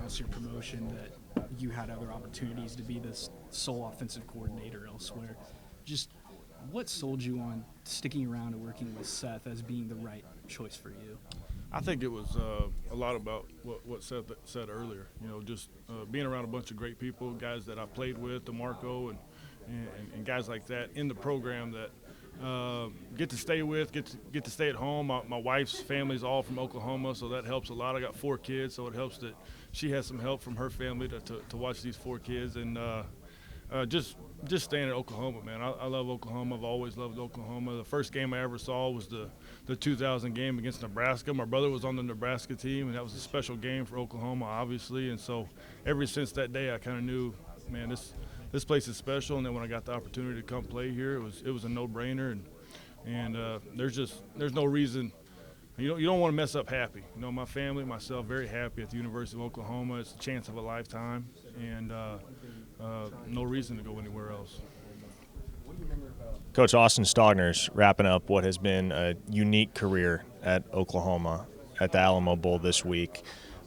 announced your promotion that you had other opportunities to be this sole offensive coordinator elsewhere. Just what sold you on sticking around and working with Seth as being the right choice for you? I think it was a lot about what Seth said earlier. Just being around a bunch of great people, guys that I played with, DeMarco and guys like that in the program that get to stay with, get to stay at home. My wife's family's all from Oklahoma, so that helps a lot. I got 4 kids, so it helps that she has some help from her family to watch these 4 kids. And just staying at Oklahoma, man. I love Oklahoma. I've always loved Oklahoma. The first game I ever saw was the 2000 game against Nebraska. My brother was on the Nebraska team, and that was a special game for Oklahoma, obviously. And so ever since that day, I kind of knew, man, this place is special. And then when I got the opportunity to come play here, it was a no-brainer. And there's no reason. You don't want to mess up happy. My family, myself, very happy at the University of Oklahoma. It's a chance of a lifetime, and no reason to go anywhere else. Coach Austin Stogner's wrapping up what has been a unique career at Oklahoma at the Alamo Bowl this week.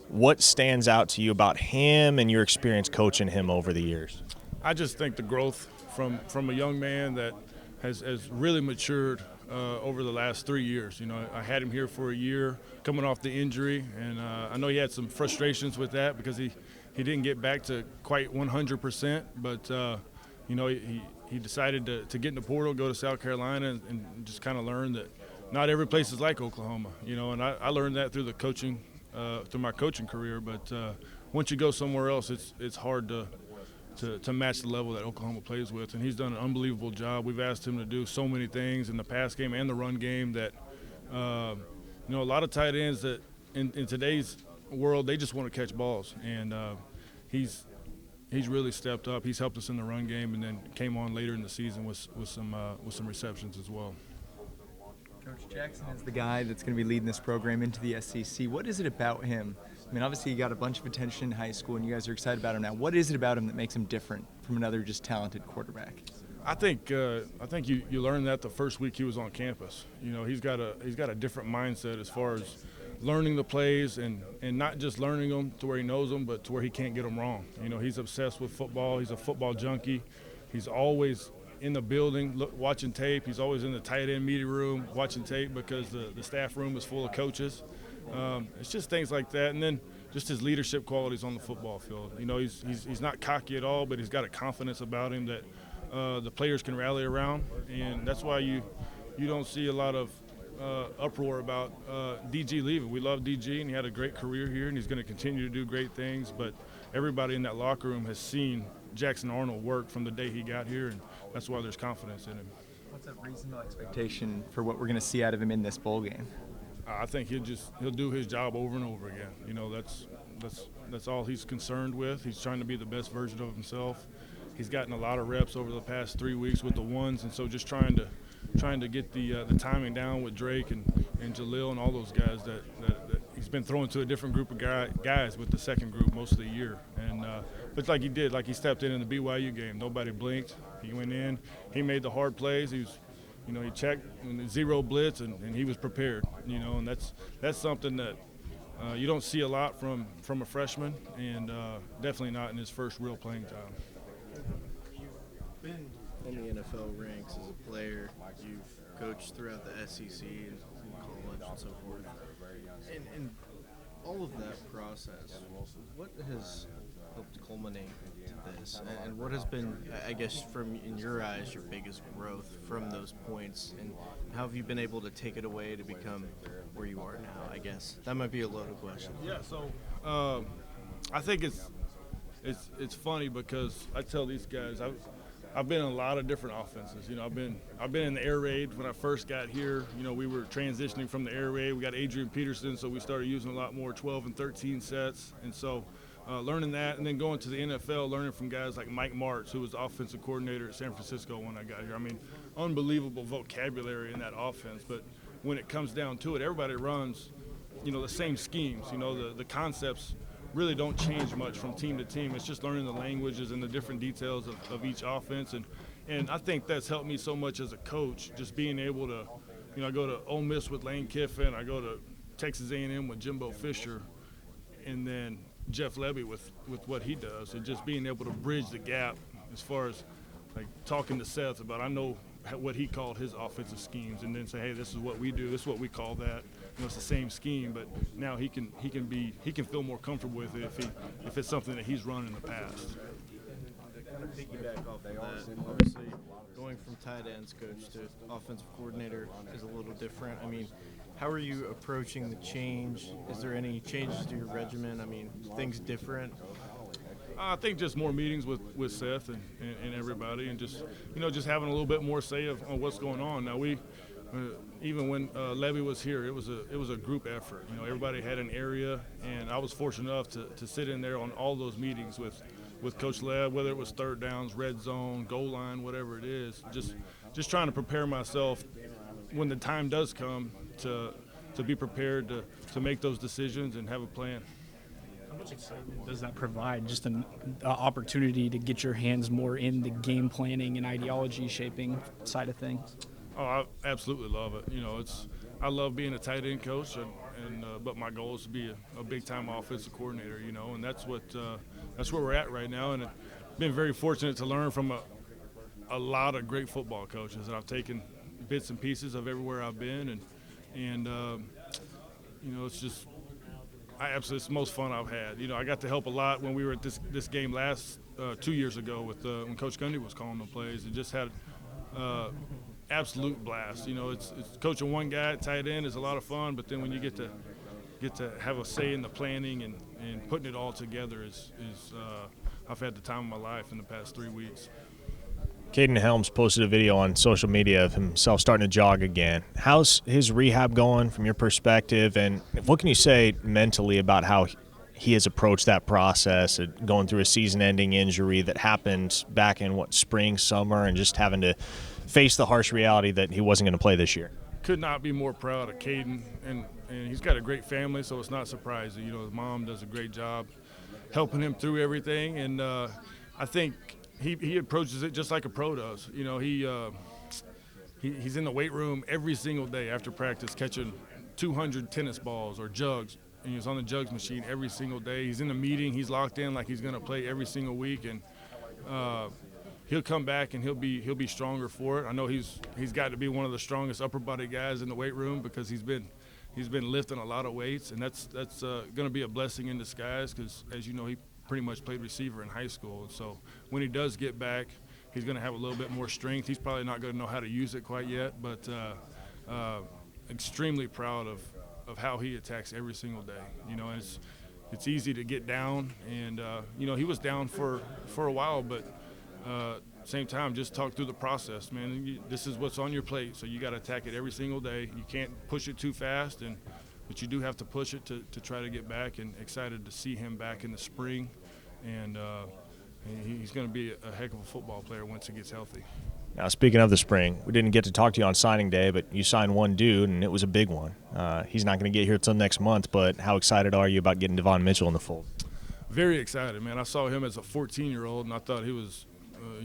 What stands out to you about him and your experience coaching him over the years? I just think the growth from a young man that has really matured over the last 3 years. I had him here for a year coming off the injury, and I know he had some frustrations with that because he didn't get back to quite 100%, but he decided to get in the portal, go to South Carolina, and just kind of learn that not every place is like Oklahoma. And I learned that through the coaching, through my coaching career. But once you go somewhere else, it's hard to match the level that Oklahoma plays with, and he's done an unbelievable job. We've asked him to do so many things in the pass game and the run game that a lot of tight ends that in today's world, they just want to catch balls, and he's really stepped up. He's helped us in the run game, and then came on later in the season with some receptions as well. Coach Jackson is the guy that's going to be leading this program into the SEC. What is it about him? I mean, obviously he got a bunch of attention in high school, and you guys are excited about him now. What is it about him that makes him different from another just talented quarterback? I think you learned that the first week he was on campus. He's got a different mindset as far as learning the plays and not just learning them to where he knows them, but to where he can't get them wrong. He's obsessed with football. He's a football junkie. He's always in the building watching tape. He's always in the tight end meeting room watching tape because the staff room is full of coaches. It's just things like that, and then just his leadership qualities on the football field. He's not cocky at all, but he's got a confidence about him that the players can rally around, and that's why you don't see a lot of uproar about DG leaving. We love DG, and he had a great career here, and he's going to continue to do great things. But everybody in that locker room has seen Jackson Arnold work from the day he got here, and that's why there's confidence in him. What's a reasonable expectation for what we're going to see out of him in this bowl game? I think he'll do his job over and over again. That's all he's concerned with. He's trying to be the best version of himself. He's gotten a lot of reps over the past 3 weeks with the ones, and so just trying to get the timing down with Drake and Jalil and all those guys that he's been throwing to a different group of guys with the second group most of the year. And but like he stepped in the BYU game. Nobody blinked. He went in. He made the hard plays. He checked zero blitz, and he was prepared. And that's something that you don't see a lot from a freshman, and definitely not in his first real playing time. You've been in the NFL ranks as a player. You've coached throughout the SEC and college and so forth. And all of that process, what has helped culminate to this? And what has been, I guess, in your eyes, your biggest growth from those points? And how have you been able to take it away to become where you are now, I guess? That might be a loaded question. Yeah, so I think it's funny because I tell these guys, I've been in a lot of different offenses. I've been in the air raid when I first got here. We were transitioning from the air raid. We got Adrian Peterson, so we started using a lot more 12 and 13 sets. And so learning that, and then going to the NFL, learning from guys like Mike Martz, who was the offensive coordinator at San Francisco when I got here. I mean, unbelievable vocabulary in that offense. But when it comes down to it, everybody runs, the same schemes. The concepts really don't change much from team to team. It's just learning the languages and the different details of each offense. And I think that's helped me so much as a coach, just being able to, I go to Ole Miss with Lane Kiffin, I go to Texas A&M with Jimbo Fisher, and then Jeff Levy with what he does, and just being able to bridge the gap as far as like talking to Seth about, I know what he called his offensive schemes, and then say, hey, this is what we do, this is what we call that. You know, it's the same scheme, but now he can feel more comfortable with it if it's something that he's run in the past. Kind of piggyback off of that, obviously going from tight ends coach to offensive coordinator is a little different. I mean, how are you approaching the change? Is there any changes to your regimen? I mean, things different? I think just more meetings with Seth and everybody, and just having a little bit more say on what's going on. Now we even when Levy was here, it was a group effort. You know, everybody had an area, and I was fortunate enough to sit in there on all those meetings with Coach Lev, whether it was third downs, red zone, goal line, whatever it is. Just trying to prepare myself when the time does come to be prepared to make those decisions and have a plan. How much excitement does that provide? Just an opportunity to get your hands more in the game planning and ideology shaping side of things? Oh, I absolutely love it. You know, I love being a tight end coach, but my goal is to be a big time offensive coordinator. You know, and that's where we're at right now. And I've been very fortunate to learn from a lot of great football coaches, and I've taken bits and pieces of everywhere I've been, and you know, it's the most fun I've had. You know, I got to help a lot when we were at this game last 2 years ago with when Coach Gundy was calling the plays, and just had absolute blast. You know, it's coaching one guy at tight end is a lot of fun, but then when you get to have a say in the planning and putting it all together is I've had the time of my life in the past 3 weeks. Caden Helms posted a video on social media of himself starting to jog again. How's his rehab going from your perspective, and what can you say mentally about how he has approached that process of going through a season-ending injury that happened back in, spring, summer, and just having to face the harsh reality that he wasn't going to play this year? Could not be more proud of Caden, and he's got a great family, so it's not surprising. You know, his mom does a great job helping him through everything, and I think he approaches it just like a pro does. You know, he's in the weight room every single day after practice catching 200 tennis balls or jugs, and he's on the jugs machine every single day. He's in a meeting, he's locked in like he's going to play every single week, and he'll come back and he'll be stronger for it. I know he's got to be one of the strongest upper body guys in the weight room because he's been lifting a lot of weights, and that's going to be a blessing in disguise because, as you know, he pretty much played receiver in high school. And so when he does get back, he's going to have a little bit more strength. He's probably not going to know how to use it quite yet, but extremely proud of how he attacks every single day. You know, and it's easy to get down, and you know, he was down for a while, but same time, just talk through the process, man. This is what's on your plate, so you got to attack it every single day. You can't push it too fast, but you do have to push it to try to get back, and excited to see him back in the spring. And he's going to be a heck of a football player once he gets healthy. Now, speaking of the spring, we didn't get to talk to you on signing day, but you signed one dude, and it was a big one. He's not going to get here until next month, but how excited are you about getting Devon Mitchell in the fold? Very excited, man. I saw him as a 14-year-old, and I thought he was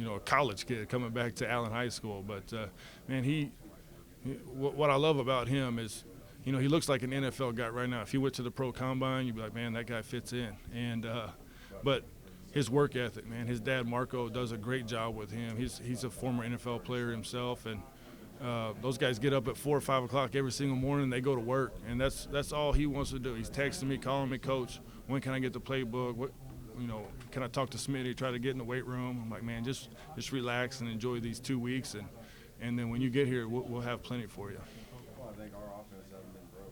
a college kid coming back to Allen High School. But, man, what I love about him is, he looks like an NFL guy right now. If he went to the pro combine, you'd be like, man, that guy fits in. And but his work ethic, man, his dad Marco does a great job with him. He's a former NFL player himself, and those guys get up at 4 or 5 o'clock every single morning. They go to work, and that's all he wants to do. He's texting me, calling me, Coach, when can I get the playbook? What, can I talk to Smitty, try to get in the weight room? I'm like, man, just relax and enjoy these 2 weeks, and then when you get here, we'll have plenty for you.